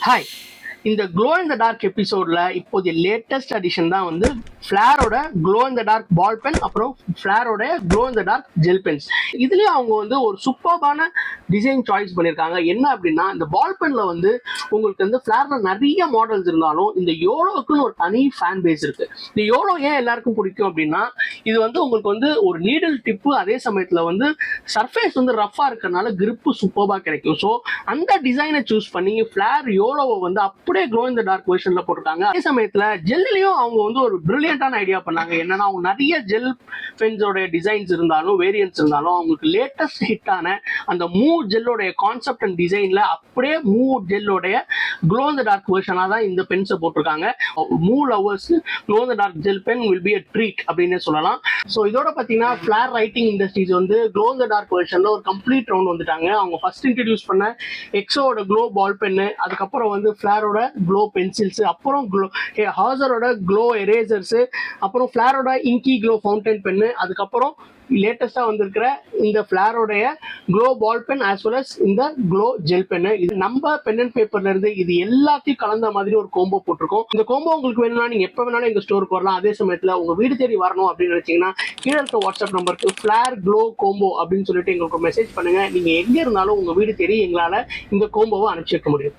Hi. இந்த glow in the dark எபிசோட்ல இப்போதைய லேட்டஸ்ட் அடிஷன் தான் வந்து ஃபிளாரோட glow in the dark ball pen, அப்புறம் ஃபிளாரோட glow in the dark gel pens. இதுலயும் அவங்க வந்து ஒரு சூப்பர்பான டிசைன் சாய்ஸ் பண்ணியிருக்காங்க. என்ன அப்படின்னா, இந்த பால் பென்ல வந்து உங்களுக்கு வந்து ஃபிளார்ல நிறைய மாடல்ஸ் இருந்தாலும் இந்த யோலோக்குன்னு ஒரு தனி ஃபேன் பேஸ் இருக்கு. இந்த யோலோ ஏன் எல்லாருக்கும் பிடிக்கும் அப்படின்னா, இது வந்து உங்களுக்கு வந்து ஒரு நீடில் டிப்பு, அதே சமயத்துல வந்து சர்ஃபேஸ் வந்து ரஃபா இருக்கிறதுனால கிரிப்பு சூப்பர்பா கிடைக்கும். ஸோ அந்த டிசைனை சூஸ் பண்ணி ஃபிளார் யோலோவை வந்து அப்படியே க்ளோ இன் த டார்க் வெர்ஷன்ல போட்டிருக்காங்க. அதே சமயத்துல ஜெல்லையும் அவங்க வந்து ஒரு பிரில்லியண்டான ஐடியா பண்ணாங்க. என்னன்னா, அவங்க நிறைய ஜெல் பென்ஸோட டிசைன்ஸ் இருந்தாலும் வேரியன்ட்ஸ் இருந்தாலும் அவங்களுக்கு லேட்டஸ்ட் ஹிட்டான அந்த மூவ் ஜெல்லோடைய கான்செப்ட் அண்ட் டிசைன்ல அப்படியே மூவ் ஜெல்லோடைய க்ளோ இன் த டார்க் வெர்ஷனா தான் இந்த பென்ஸை போட்டிருக்காங்க. Move lovers glow in the dark gel pen will be a treat அப்படின்னு சொல்லலாம். ஸோ இதோட பார்த்தீங்கன்னா ஃபிளார் ரைட்டிங் இண்டஸ்ட்ரீஸ் வந்து க்ளோ இன் த டார்க் வெர்ஷன்ல ஒரு கம்ப்ளீட் ரவுண்ட் வந்துட்டாங்க. அவங்க ஃபர்ஸ்ட் இன்ட்ரடியூஸ் பண்ண எக்ஸோட க்ளோ பால் பென்னு, அதுக்கப்புறம் வந்து ஃபிளாரோட க்ளோ பென்சில்ஸ், அப்புறம் ஹாசரோட க்ளோ எரேசர்ஸ், அப்புறம் ஃபிளாரோட இங்கி க்ளோ ஃபவுண்டைன் பென்னு, அதுக்கப்புறம் லேட்டஸ்டா வந்திருக்கிற இந்த ஃபிளாரோடைய glow ball pen as well as இந்த க்ளோ ஜெல் பென்னு. இது நம்ம பென் அண்ட் பேப்பர்ல இருந்து இது எல்லாத்தையும் கலந்த மாதிரி ஒரு கோம்போ போட்டிருக்கோம். இந்த கோம்போ உங்களுக்கு வேணும்னா நீங்க எப்ப வேணாலும் எங்க ஸ்டோருக்கு வரலாம். அதே சமயத்துல உங்க வீடு தேடி வரணும் அப்படின்னு நினைச்சீங்கன்னா கீழே இருக்க வாட்ஸ்அப் நம்பருக்கு ஃபிளார் க்ளோ கோம்போ அப்படின்னு சொல்லிட்டு எங்களுக்கு மெசேஜ் பண்ணுங்க. நீங்க எங்க இருந்தாலும் உங்க வீடு தேடி எங்களால இந்த கோம்போவை அனுப்பிச்சு வைக்க முடியும்.